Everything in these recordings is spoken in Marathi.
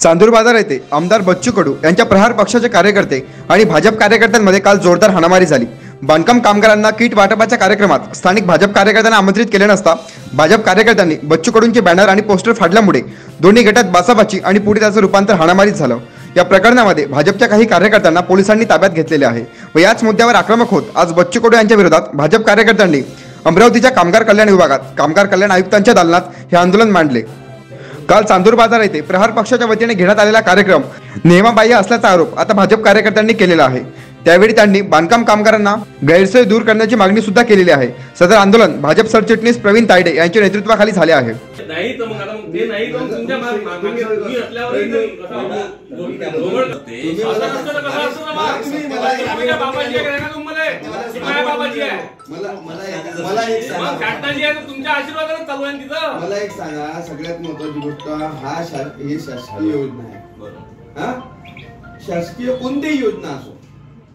चांदूर बाजार येथे आमदार बच्चू कडू यांच्या प्रहार पक्षाचे कार्यकर्ते आणि भाजप कार्यकर्त्यांमध्ये काल जोरदार हाणामारी झाली। बांधकाम कामगारांना किट वाटपाच्या कार्यक्रमात स्थानिक भाजप कार्यकर्त्यांना आमंत्रित केले नसता भाजप कार्यकर्त्यांनी बच्चू कडूंचे बॅनर आणि पोस्टर फाडल्यामुळे दोन्ही गटात बाचाबाची आणि पुढे त्याचं रूपांतर हाणामारीत झालं। या प्रकरणामध्ये भाजपच्या काही कार्यकर्त्यांना पोलिसांनी ताब्यात घेतलेले आहे व याच मुद्द्यावर आक्रमक होत आज बच्चू कडू यांच्या विरोधात भाजप कार्यकर्त्यांनी अमरावतीच्या कामगार कल्याण विभागात कामगार कल्याण आयुक्तांच्या दालनात हे आंदोलन मांडले। काल चांदूर बाजार येथे प्रहार पक्षाच्या वतीने घेण्यात आलेला कार्यक्रम नियमाबाह्य असल्याचा आरोप आता भाजप कार्यकर्त्यांनी केलेला आहे। त्यावेळी त्यांनी बांधकाम कामगारांना गैरसोय दूर करण्याची मागणी सुद्धा केलेली आहे। सदर आंदोलन भाजप सरचिटणीस प्रवीण तायडे यांच्या नेतृत्वाखाली झाले आहे। मला एक सांगा, सगळ्यात महत्त्वाची गोष्ट हा शासकीय योजना आहे। शासकीय कोणतीही योजना असो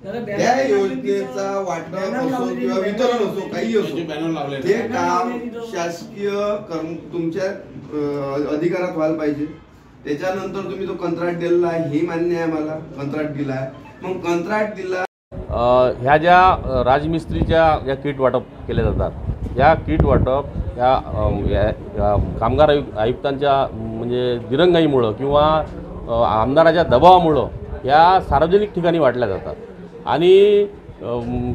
त्या योजनेचा वाटप असो किंवा वितरण असो काही असो ते काम शासकीय तुमच्या अधिकारात व्हायला पाहिजे। त्याच्यानंतर तुम्ही तो कंत्राट दिला हे मान्य आहे, मला कंत्राट दिला मग कंत्राट दिला। ह्या ज्या राजमिस्त्रीच्या या किट वाटप केले जातात या किट वाटप या कामगार आयुक्तांच्या म्हणजे दिरंगाईमुळं किंवा आमदाराच्या दबावामुळं या सार्वजनिक ठिकाणी वाटल्या जातात आणि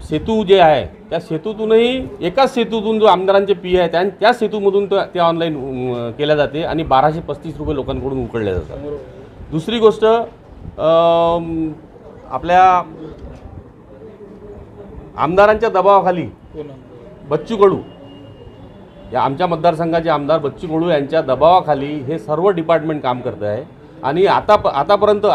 सेतू जे आहे त्या सेतूतूनही एकाच सेतूतून जो आमदारांचे पी आहे त्या सेतूमधून ते ऑनलाईन केल्या जाते आणि 1235 रुपये लोकांकडून उकळले जातात। दुसरी गोष्ट आपल्या आमदारांच्या दबावाखाली बच्चू कडू या आमच्या मतदारसंघाचे आमदार बच्चू कडू यांच्या दबावाखाली हे सर्व डिपार्टमेंट काम करत आहे आणि आतापर्यंत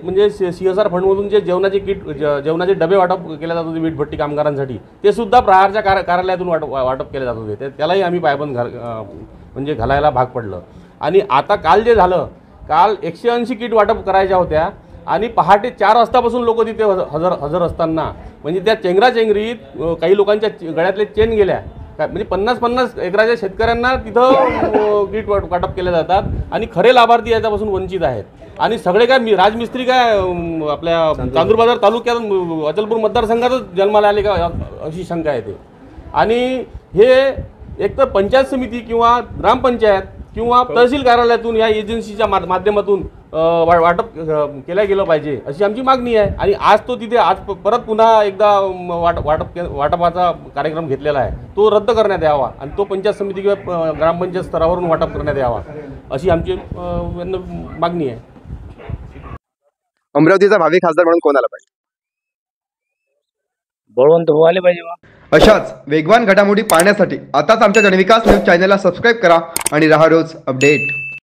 म्हणजे CSR फंडमधून जे जेवणाचे डबे वाटप केले जात होते वीटभट्टी कामगारांसाठी ते सुद्धा प्रहारच्या कार्यालयातून वाटप केले जात होते। त्यालाही आम्ही पायबंद म्हणजे घालायला भाग पडलं आणि आता काल जे झालं, काल 180 किट वाटप करायच्या होत्या आणि पहाटे 4 वाजतापासून लोक तिथे हजर असताना म्हणजे त्या चेंगराचेंगरीत काही लोकांच्या गळ्यातले चेन गेल्या म्हणजे 50-50 एकराच्या शेतकऱ्यांना तिथं किट वाटप केले जातात आणि खरे लाभार्थी याच्यापासून वंचित आहेत आणि सगळे काय राजमिस्त्री काय आपल्या चांदूर बाजार तालुक्यात अचलपूर मतदारसंघातच जन्माला आले का अशी शंका येते। आणि हे एकतर पंचायत समिती किंवा ग्रामपंचायत किंवा तहसील कार्यालयातून या एजन्सीच्या माध्यमातून वाटप केल्या गेलं पाहिजे अशी आमची मागणी आहे आणि आज तो तिथे परत पुन्हा एकदा वाटपाचा कार्यक्रम घेतलेला आहे तो रद्द करण्यात यावा आणि तो पंचायत समिती किंवा ग्रामपंचायत स्तरावरून वाटप करण्यात यावा अशी आमची मागणी आहे। अमरावतीचा भावी खासदार म्हणून कोण आला पाहिजे? बळवंत हो आले पाहिजे। अशाच वेगवान घडामोडी पाहण्यासाठी आताच आमच्या जनविकास न्यूज चॅनलला सबस्क्राईब करा आणि रहा रोज अपडेट।